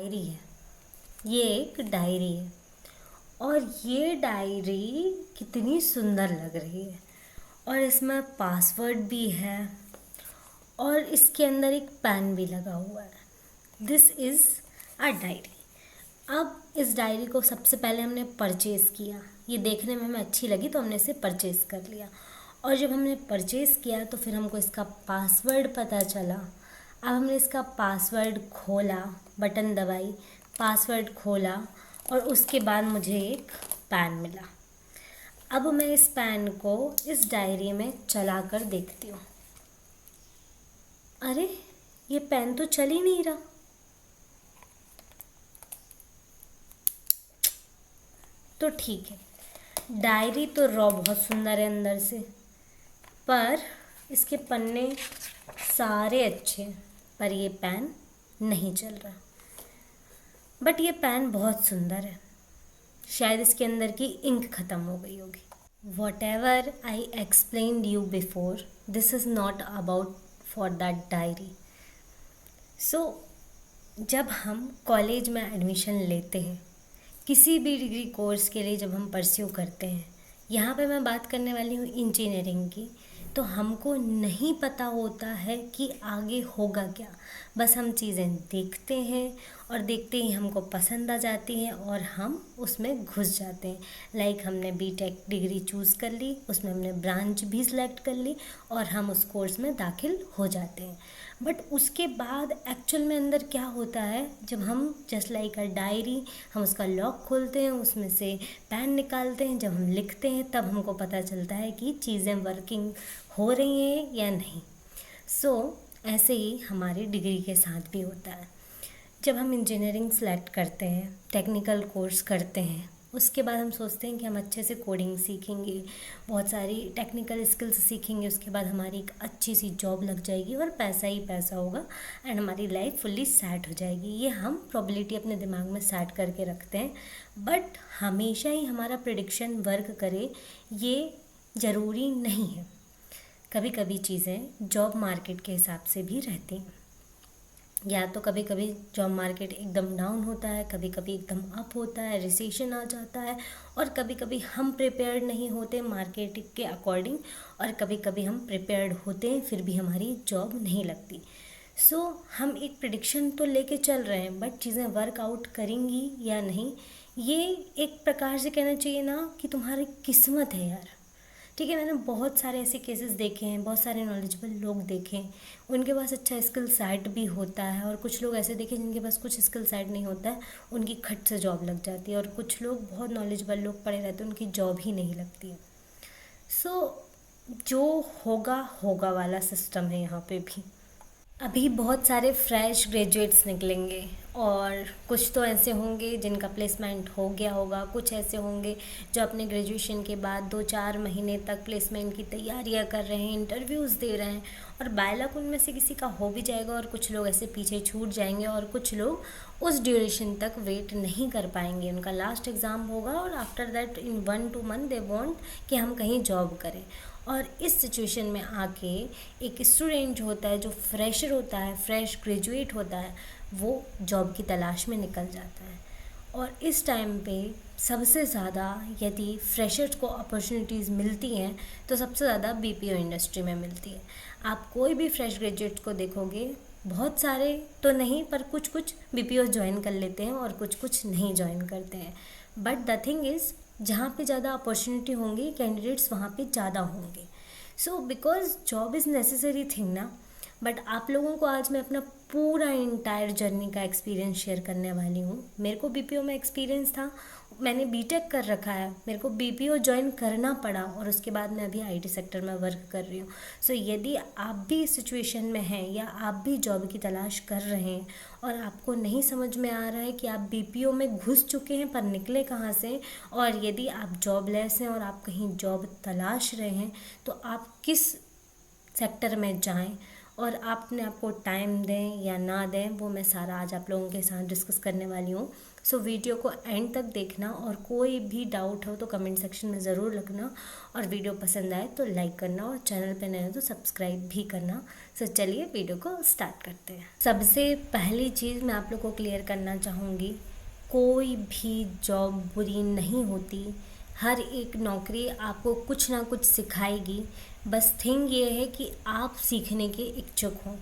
Diary है। ये एक डायरी है और ये डायरी कितनी सुंदर लग रही है और इसमें पासवर्ड भी है और इसके अंदर एक पेन भी लगा हुआ है। This is a diary. अब इस डायरी को सबसे पहले हमने परचेज़ किया। ये देखने में हमें अच्छी लगी तो हमने इसे परचेज़ कर लिया और जब हमने परचेज़ किया तो फिर हमको इसका पासवर्ड पता चला। अब हमने इसका पासवर्ड खोला, बटन दबाई, पासवर्ड खोला और उसके बाद मुझे एक पेन मिला। अब मैं इस पेन को इस डायरी में चला कर देखती हूँ। अरे ये पेन तो चल ही नहीं रहा। तो ठीक है, डायरी तो बहुत सुंदर है अंदर से, पर इसके पन्ने सारे अच्छे हैं, पर ये पेन नहीं चल रहा। बट ये पेन बहुत सुंदर है, शायद इसके अंदर की इंक ख़त्म हो गई होगी। Whatever I explained you before, this is not about for that diary. So जब हम कॉलेज में एडमिशन लेते हैं, किसी भी डिग्री कोर्स के लिए जब हम परस्यू करते हैं, यहाँ पे मैं बात करने वाली हूँ इंजीनियरिंग की, तो हमको नहीं पता होता है कि आगे होगा क्या। बस हम चीज़ें देखते हैं और देखते ही हमको पसंद आ जाती हैं और हम उसमें घुस जाते हैं। लाइक हमने बीटेक डिग्री चूज़ कर ली, उसमें हमने ब्रांच भी सिलेक्ट कर ली और हम उस कोर्स में दाखिल हो जाते हैं। बट उसके बाद एक्चुअल में अंदर क्या होता है, जब हम जस्ट लाइक अ डायरी, हम उसका लॉक खोलते हैं, उसमें से पेन निकालते हैं, जब हम लिखते हैं तब हमको पता चलता है कि चीज़ें वर्किंग हो रही हैं या नहीं। सो ऐसे ही हमारी डिग्री के साथ भी होता है। जब हम इंजीनियरिंग सेलेक्ट करते हैं, टेक्निकल कोर्स करते हैं, उसके बाद हम सोचते हैं कि हम अच्छे से कोडिंग सीखेंगे, बहुत सारी टेक्निकल स्किल्स सीखेंगे, उसके बाद हमारी एक अच्छी सी जॉब लग जाएगी और पैसा ही पैसा होगा एंड हमारी लाइफ फुल्ली सेट हो जाएगी। ये हम प्रोबेबिलिटी अपने दिमाग में सेट करके रखते हैं, बट हमेशा ही हमारा प्रेडिक्शन वर्क करे ये ज़रूरी नहीं है। कभी कभी चीज़ें जॉब मार्केट के हिसाब से भी रहती हैं। या तो कभी कभी जॉब मार्केट एकदम डाउन होता है, कभी कभी एकदम अप होता है, रिसेशन आ जाता है, और कभी कभी हम प्रिपेयर्ड नहीं होते मार्केट के अकॉर्डिंग, और कभी कभी हम प्रिपेयर्ड होते हैं फिर भी हमारी जॉब नहीं लगती। सो हम एक प्रिडिक्शन तो लेके चल रहे हैं, बट चीज़ें वर्कआउट करेंगी या नहीं, ये एक प्रकार से कहना चाहिए ना कि तुम्हारी किस्मत है यार। ठीक है, मैंने बहुत सारे ऐसे केसेस देखे हैं, बहुत सारे नॉलेजेबल लोग देखे हैं, उनके पास अच्छा स्किल सेट भी होता है, और कुछ लोग ऐसे देखे जिनके पास कुछ स्किल सेट नहीं होता है, उनकी खट से जॉब लग जाती है, और कुछ लोग बहुत नॉलेजेबल लोग पड़े रहते हैं, उनकी जॉब ही नहीं लगती है। सो जो होगा होगा वाला सिस्टम है यहाँ पे भी। अभी बहुत सारे फ्रेश ग्रेजुएट्स निकलेंगे और कुछ तो ऐसे होंगे जिनका प्लेसमेंट हो गया होगा, कुछ ऐसे होंगे जो अपने ग्रेजुएशन के बाद 2-4 महीने तक प्लेसमेंट की तैयारियां कर रहे हैं, इंटरव्यूज़ दे रहे हैं, और बाय लक उनमें से किसी का हो भी जाएगा, और कुछ लोग ऐसे पीछे छूट जाएंगे, और कुछ लोग उस ड्यूरेशन तक वेट नहीं कर पाएंगे। उनका लास्ट एग्ज़ाम होगा और after that in 1-2 month they want कि हम कहीं जॉब करें। और इस सिचुएशन में आके एक स्टूडेंट जो होता है, जो फ्रेशर होता है, फ्रेश ग्रेजुएट होता है, वो जॉब की तलाश में निकल जाता है। और इस टाइम पे सबसे ज़्यादा यदि फ्रेशर्स को अपॉर्चुनिटीज़ मिलती हैं तो सबसे ज़्यादा बीपीओ इंडस्ट्री में मिलती है। आप कोई भी फ्रेश ग्रेजुएट को देखोगे, बहुत सारे तो नहीं पर कुछ कुछ बीपीओ ज्वाइन कर लेते हैं और कुछ कुछ नहीं ज्वाइन करते हैं। बट द थिंग इज़, जहाँ पे ज़्यादा अपॉर्चुनिटी होंगी, कैंडिडेट्स वहाँ पे ज़्यादा होंगे। So because job is necessary thing ना। बट आप लोगों को आज मैं अपना पूरा इंटायर जर्नी का एक्सपीरियंस शेयर करने वाली हूँ। मेरे को बीपीओ में एक्सपीरियंस था, मैंने बीटेक कर रखा है, मेरे को बीपीओ ज्वाइन करना पड़ा, और उसके बाद मैं अभी आईटी सेक्टर में वर्क कर रही हूँ। सो यदि आप भी इस सिचुएशन में हैं या आप भी जॉब की तलाश कर रहे हैं और आपको नहीं समझ में आ रहा है कि आप बीपीओ में घुस चुके हैं पर निकले कहाँ से, और यदि आप जॉबलेस हैं और आप कहीं जॉब तलाश रहे हैं, तो आप किस सेक्टर में जाएं और आपने आपको टाइम दें या ना दें, वो मैं सारा आज आप लोगों के साथ डिस्कस करने वाली हूँ। सो वीडियो को एंड तक देखना, और कोई भी डाउट हो तो कमेंट सेक्शन में ज़रूर लिखना, और वीडियो पसंद आए तो लाइक करना, और चैनल पे नए हो तो सब्सक्राइब भी करना। सो चलिए वीडियो को स्टार्ट करते हैं। सबसे पहली चीज़ मैं आप लोग को क्लियर करना चाहूँगी, कोई भी जॉब बुरी नहीं होती। हर एक नौकरी आपको कुछ ना कुछ सिखाएगी, बस थिंग ये है कि आप सीखने के इच्छुक हों।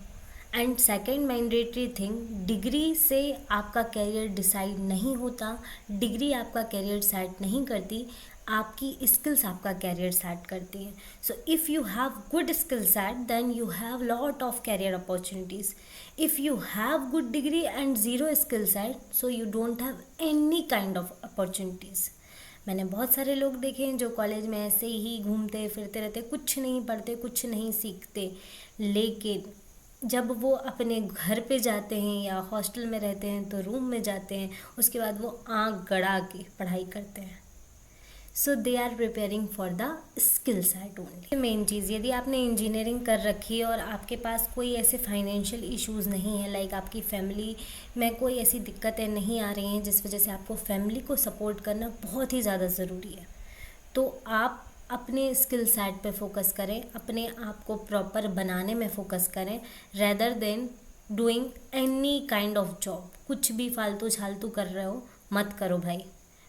And second mandatory thing, degree से आपका कैरियर डिसाइड नहीं होता, डिग्री आपका कैरियर सेट नहीं करती, आपकी स्किल्स आपका कैरियर सेट करती हैं। So if you have good skill set then you have lot of career opportunities. If you have good degree and zero skill set, so you don't have any kind of opportunities. मैंने बहुत सारे लोग देखे हैं जो college में ऐसे ही घूमते फिरते रहते, कुछ नहीं पढ़ते, कुछ नहीं सीखते, लेकिन जब वो अपने घर पे जाते हैं या हॉस्टल में रहते हैं तो रूम में जाते हैं, उसके बाद वो आँख गड़ा के पढ़ाई करते हैं। So they are preparing for the skill set only. Main चीज़, यदि आपने इंजीनियरिंग कर रखी है और आपके पास कोई ऐसे फाइनेंशियल इश्यूज़ नहीं है, लाइक आपकी फैमिली में कोई ऐसी दिक्कतें नहीं आ रही हैं जिस वजह से आपको फैमिली को सपोर्ट करना बहुत ही ज़्यादा ज़रूरी है, तो आप अपने स्किल सेट पे फोकस करें, अपने आप को प्रॉपर बनाने में फोकस करें, rather than doing any kind of job. कुछ भी फालतू छालतू कर रहे हो मत करो भाई,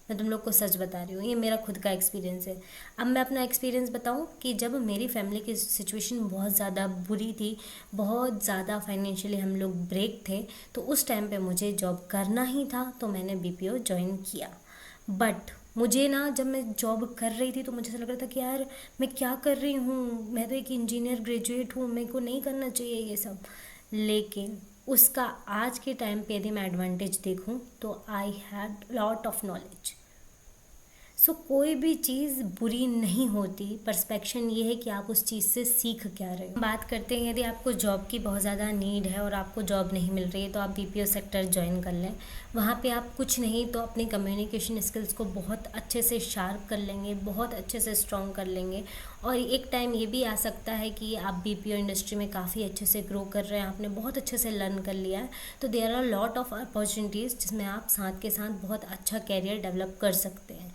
मैं तुम लोग को सच बता रही हूँ, ये मेरा खुद का एक्सपीरियंस है। अब मैं अपना एक्सपीरियंस बताऊँ कि जब मेरी फैमिली की सिचुएशन बहुत ज़्यादा बुरी थी, बहुत ज़्यादा फाइनेंशियली हम लोग ब्रेक थे, तो उस टाइम पे मुझे जॉब करना ही था, तो मैंने बीपीओ ज्वाइन किया। बट मुझे ना, जब मैं जॉब कर रही थी तो मुझे ऐसा लग रहा था कि यार मैं क्या कर रही हूँ, मैं तो एक इंजीनियर ग्रेजुएट हूँ, मेरे को नहीं करना चाहिए ये सब। लेकिन उसका आज के टाइम पे यदि मैं एडवांटेज देखूँ तो I had lot of knowledge. So कोई भी चीज़ बुरी नहीं होती, पर्सपेक्शन ये है कि आप उस चीज़ से सीख क्या रहे हो। बात करते हैं, यदि आपको जॉब की बहुत ज़्यादा नीड है और आपको जॉब नहीं मिल रही है तो आप बीपीओ सेक्टर ज्वाइन कर लें। वहाँ पे आप कुछ नहीं तो अपनी कम्युनिकेशन स्किल्स को बहुत अच्छे से शार्प कर लेंगे, बहुत अच्छे से स्ट्रॉन्ग कर लेंगे, और एक टाइम ये भी आ सकता है कि आप बीपीओ इंडस्ट्री में काफ़ी अच्छे से ग्रो कर रहे हैं, आपने बहुत अच्छे से लर्न कर लिया है, तो there are lot of opportunities जिसमें आप साथ के साथ बहुत अच्छा कैरियर डेवलप कर सकते हैं।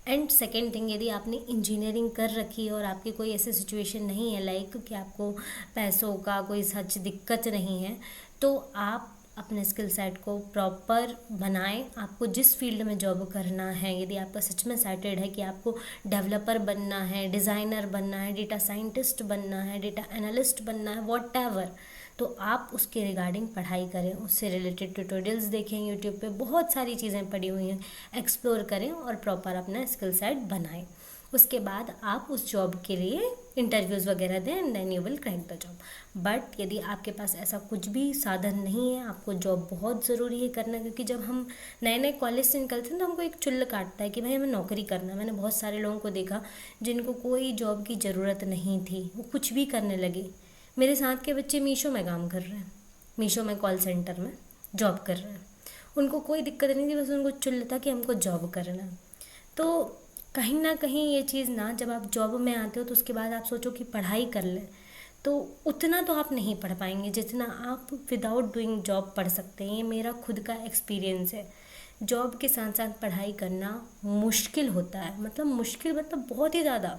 एंड सेकेंड थिंग, यदि आपने इंजीनियरिंग कर रखी है और आपकी कोई ऐसी सिचुएशन नहीं है लाइक कि आपको पैसों का कोई सच दिक्कत नहीं है, तो आप अपने स्किल सेट को प्रॉपर बनाएं। आपको जिस फील्ड में जॉब करना है, यदि आपका सच में सेटेड है कि आपको डेवलपर बनना है, डिज़ाइनर बनना है, डेटा साइंटिस्ट बनना है, डेटा एनालिस्ट बनना है, व्हाटएवर, तो आप उसके रिगार्डिंग पढ़ाई करें, उससे रिलेटेड ट्यूटोरियल्स देखें, यूट्यूब पे बहुत सारी चीज़ें पड़ी हुई हैं, एक्सप्लोर करें और प्रॉपर अपना स्किल सेट बनाएं। उसके बाद आप उस जॉब के लिए इंटरव्यूज़ वगैरह दें and then you will crack the job. But यदि आपके पास ऐसा कुछ भी साधन नहीं है, आपको जॉब बहुत ज़रूरी है करना, क्योंकि जब हम नए नए कॉलेज से निकलते हैं तो हमको एक चुल्ल काटता है कि भाई हमें नौकरी करना है। मैंने बहुत सारे लोगों को देखा जिनको कोई जॉब की ज़रूरत नहीं थी, वो कुछ भी करने लगे। मेरे साथ के बच्चे मीशो में काम कर रहे हैं, मीशो में कॉल सेंटर में जॉब कर रहे हैं, उनको कोई दिक्कत नहीं थी, बस उनको चुल था कि हमको जॉब करना है। तो कहीं ना कहीं ये चीज़ ना, जब आप जॉब में आते हो तो उसके बाद आप सोचो कि पढ़ाई कर लें, तो उतना तो आप नहीं पढ़ पाएंगे जितना आप विदाउट डूइंग जॉब पढ़ सकते हैं। ये मेरा खुद का एक्सपीरियंस है। जॉब के साथ साथ पढ़ाई करना मुश्किल होता है, मतलब मुश्किल मतलब बहुत ही ज़्यादा,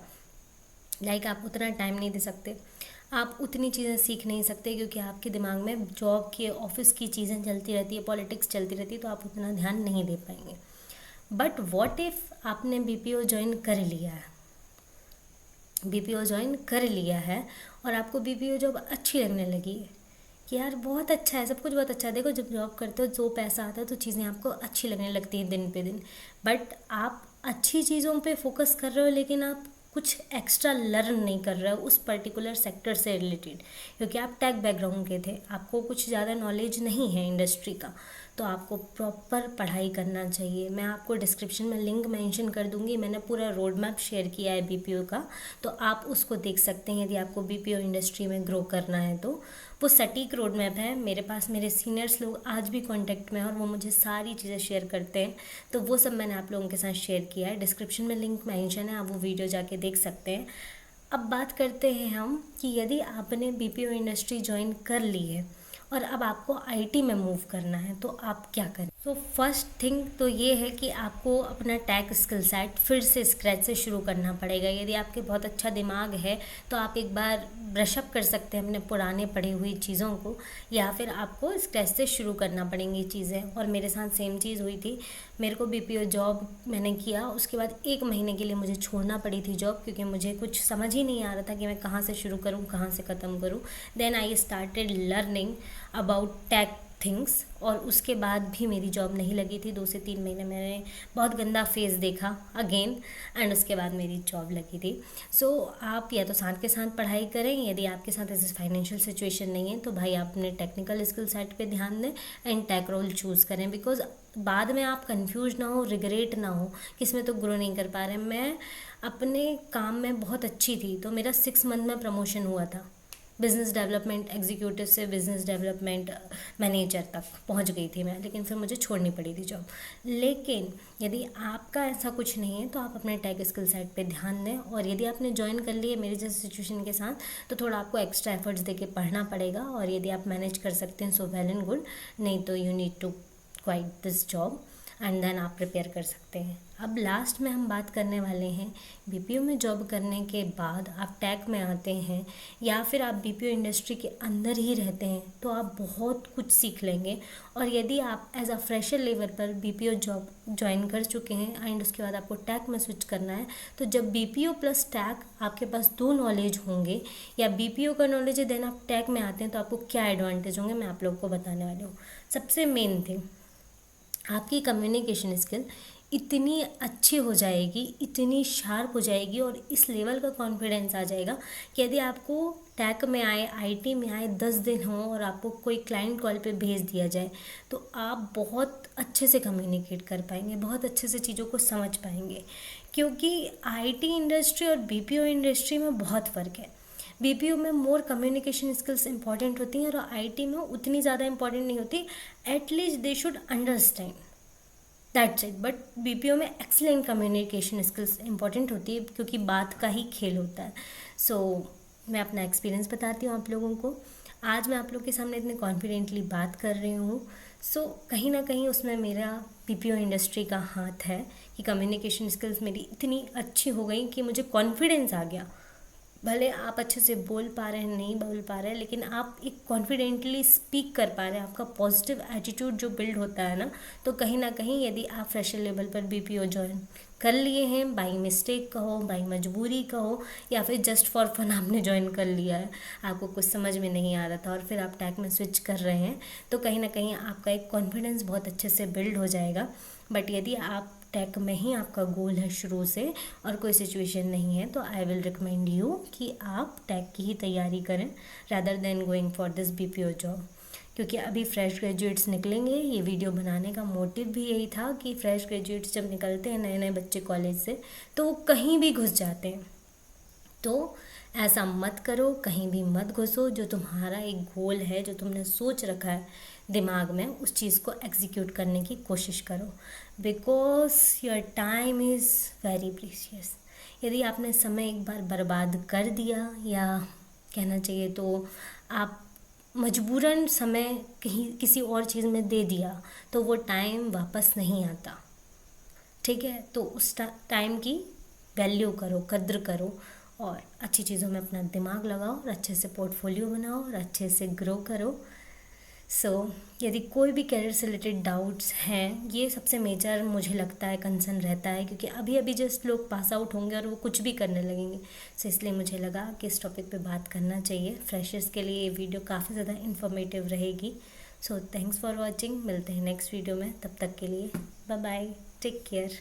लाइक आप उतना टाइम नहीं दे सकते, आप उतनी चीज़ें सीख नहीं सकते, क्योंकि आपके दिमाग में जॉब की, ऑफिस की चीज़ें चलती रहती है, पॉलिटिक्स चलती रहती है, तो आप उतना ध्यान नहीं दे पाएंगे। बट व्हाट इफ़ आपने बीपीओ ज्वाइन कर लिया है, बीपीओ ज्वाइन कर लिया है और आपको बीपीओ जॉब अच्छी लगने लगी है कि यार बहुत अच्छा है, सब कुछ बहुत अच्छा है। देखो जब जॉब करते हो जो पैसा आता है तो चीज़ें आपको अच्छी लगने लगती हैं दिन पे दिन, बट आप अच्छी चीज़ों पे फोकस कर रहे हो लेकिन आप कुछ एक्स्ट्रा लर्न नहीं कर रहे हो उस पर्टिकुलर सेक्टर से रिलेटेड, क्योंकि आप टेक बैकग्राउंड के थे, आपको कुछ ज़्यादा नॉलेज नहीं है इंडस्ट्री का, तो आपको प्रॉपर पढ़ाई करना चाहिए। मैं आपको डिस्क्रिप्शन में लिंक मेंशन कर दूंगी, मैंने पूरा रोड मैप शेयर किया है बीपीओ का, तो आप उसको देख सकते हैं। यदि आपको बीपीओ इंडस्ट्री में ग्रो करना है तो वो सटीक रोड मैप है। मेरे पास मेरे सीनियर्स लोग आज भी कांटेक्ट में हैं और वो मुझे सारी चीज़ें शेयर करते हैं, तो वो सब मैंने आप लोगों के साथ शेयर किया है। डिस्क्रिप्शन में लिंक मेंशन है, आप वो वीडियो जाके देख सकते हैं। अब बात करते हैं हम कि यदि आपने बीपीओ इंडस्ट्री ज्वाइन कर ली है और अब आपको आईटी में मूव करना है तो आप क्या करें। तो फर्स्ट थिंग तो ये है कि आपको अपना टैग स्किल सेट फिर से स्क्रैच से शुरू करना पड़ेगा। यदि आपके बहुत अच्छा दिमाग है तो आप एक बार ब्रशअप कर सकते हैं अपने पुराने पढ़ी हुई चीज़ों को, या फिर आपको स्क्रैच से शुरू करना पड़ेंगी चीज़ें। और मेरे साथ सेम चीज़ हुई थी। मेरे को बीपीओ जॉब मैंने किया, उसके बाद 1 महीने के लिए मुझे छोड़ना पड़ी थी जॉब, क्योंकि मुझे कुछ समझ ही नहीं आ रहा था कि मैं कहाँ से शुरू करूँ, कहाँ से ख़त्म करूँ। Then I started learning about tech things, और उसके बाद भी मेरी जॉब नहीं लगी थी। 2 से 3 महीने मैंने बहुत गंदा फेस देखा अगेन, एंड उसके बाद मेरी जॉब लगी थी। सो आप या तो साथ के साथ पढ़ाई करें, यदि आपके साथ ऐसी फाइनेंशियल सिचुएशन नहीं है तो भाई आप अपने टेक्निकल स्किल सेट पे ध्यान दें एंड टेक रोल चूज़ करें, बिकॉज बाद में आप कंफ्यूज ना हो, रिग्रेट ना हो कि इसमें तो ग्रो नहीं कर पा रहे। मैं अपने काम में बहुत अच्छी थी, तो मेरा 6 मंथ में प्रमोशन हुआ था। बिज़नेस डेवलपमेंट एग्जीक्यूटिव से बिज़नेस डेवलपमेंट मैनेजर तक पहुंच गई थी मैं, लेकिन फिर मुझे छोड़नी पड़ी थी जॉब। लेकिन यदि आपका ऐसा कुछ नहीं है तो आप अपने टेक स्किल सेट पे ध्यान दें, और यदि आपने ज्वाइन कर लिया मेरी जैसी सिचुएशन के साथ तो थोड़ा आपको एक्स्ट्रा एफर्ट्स देके पढ़ना पड़ेगा, और यदि आप मैनेज कर सकते हैं सो वेल एंड गुड, नहीं तो you need to quit this job and then आप प्रिपेयर कर सकते हैं। अब लास्ट में हम बात करने वाले हैं बीपीओ में जॉब करने के बाद आप टैग में आते हैं या फिर आप बीपीओ इंडस्ट्री के अंदर ही रहते हैं तो आप बहुत कुछ सीख लेंगे। और यदि आप एज अ फ्रेशर लेवल पर बीपीओ जॉब ज्वाइन कर चुके हैं एंड उसके बाद आपको टैग में स्विच करना है, तो जब बीपीओ प्लस टैग आपके पास 2 नॉलेज होंगे या बीपीओ का नॉलेज है देन आप टैग में आते हैं तो आपको क्या एडवांटेज होंगे मैं आप लोगों को बताने वाली हूँ। सबसे मेन थिंग, आपकी कम्युनिकेशन स्किल इतनी अच्छी हो जाएगी, इतनी शार्प हो जाएगी और इस लेवल का कॉन्फिडेंस आ जाएगा कि यदि आपको टैक में आए, आईटी में आए 10 दिन हो और आपको कोई क्लाइंट कॉल पे भेज दिया जाए तो आप बहुत अच्छे से कम्युनिकेट कर पाएंगे, बहुत अच्छे से चीज़ों को समझ पाएंगे। क्योंकि आईटी इंडस्ट्री और बीपीओ इंडस्ट्री में बहुत फ़र्क है। बीपीओ में मोर कम्युनिकेशन स्किल्स इंपॉर्टेंट होती हैं और आईटी में उतनी ज़्यादा इंपॉर्टेंट नहीं होती। At least they should understand that's it. But BPO में एक्सीलेंट कम्युनिकेशन स्किल्स इंपॉर्टेंट होती है क्योंकि बात का ही खेल होता है। सो मैं अपना एक्सपीरियंस बताती हूँ आप लोगों को। आज मैं आप लोग के सामने इतने कॉन्फिडेंटली बात कर रही हूँ, सो कहीं ना कहीं उसमें मेरा बीपीओ इंडस्ट्री का हाथ है कि कम्युनिकेशन स्किल्स मेरी इतनी अच्छी हो गई कि मुझे कॉन्फिडेंस आ गया। भले आप अच्छे से बोल पा रहे हैं, नहीं बोल पा रहे हैं, लेकिन आप एक कॉन्फिडेंटली स्पीक कर पा रहे हैं। आपका पॉजिटिव एटीट्यूड जो बिल्ड होता है ना, तो कहीं ना कहीं यदि आप फ्रेशर लेवल पर बीपीओ ज्वाइन कर लिए हैं, बाई मिस्टेक कहो, बाई मजबूरी कहो, या फिर जस्ट फॉर फन आपने ज्वाइन कर लिया है, आपको कुछ समझ में नहीं आ रहा था और फिर आप टैग में स्विच कर रहे हैं, तो कहीं ना कहीं आपका एक कॉन्फिडेंस बहुत अच्छे से बिल्ड हो जाएगा। बट यदि आप टैग में ही आपका गोल है शुरू से और कोई सिचुएशन नहीं है तो आई विल रिकमेंड यू कि आप टैग की ही तैयारी करें rather than going for this BPO job. क्योंकि अभी फ्रेश ग्रेजुएट्स निकलेंगे, ये वीडियो बनाने का मोटिव भी यही था कि फ्रेश ग्रेजुएट्स जब निकलते हैं नए नए बच्चे कॉलेज से तो वो कहीं भी घुस जाते हैं। तो ऐसा मत करो, कहीं भी मत घुसो। जो तुम्हारा एक गोल है, जो तुमने सोच रखा है दिमाग में, उस चीज़ को एग्जीक्यूट करने की कोशिश करो, because your time is very precious. यदि आपने समय एक बार बर्बाद कर दिया, या कहना चाहिए तो आप मजबूरन समय कहीं किसी और चीज़ में दे दिया, तो वो टाइम वापस नहीं आता। ठीक है, तो उस टाइम की वैल्यू करो, कद्र करो और अच्छी चीज़ों में अपना दिमाग लगाओ और अच्छे से पोर्टफोलियो बनाओ और अच्छे से ग्रो करो। यदि कोई भी करियर से रिलेटेड डाउट्स हैं, ये सबसे मेजर मुझे लगता है कंसर्न रहता है, क्योंकि अभी अभी जस्ट लोग पास आउट होंगे और वो कुछ भी करने लगेंगे। इसलिए मुझे लगा कि इस टॉपिक पे बात करना चाहिए। फ्रेशर्स के लिए ये वीडियो काफ़ी ज़्यादा इन्फॉर्मेटिव रहेगी। Thanks for watching. मिलते हैं नेक्स्ट वीडियो में, तब तक के लिए बाय बाय, टेक केयर।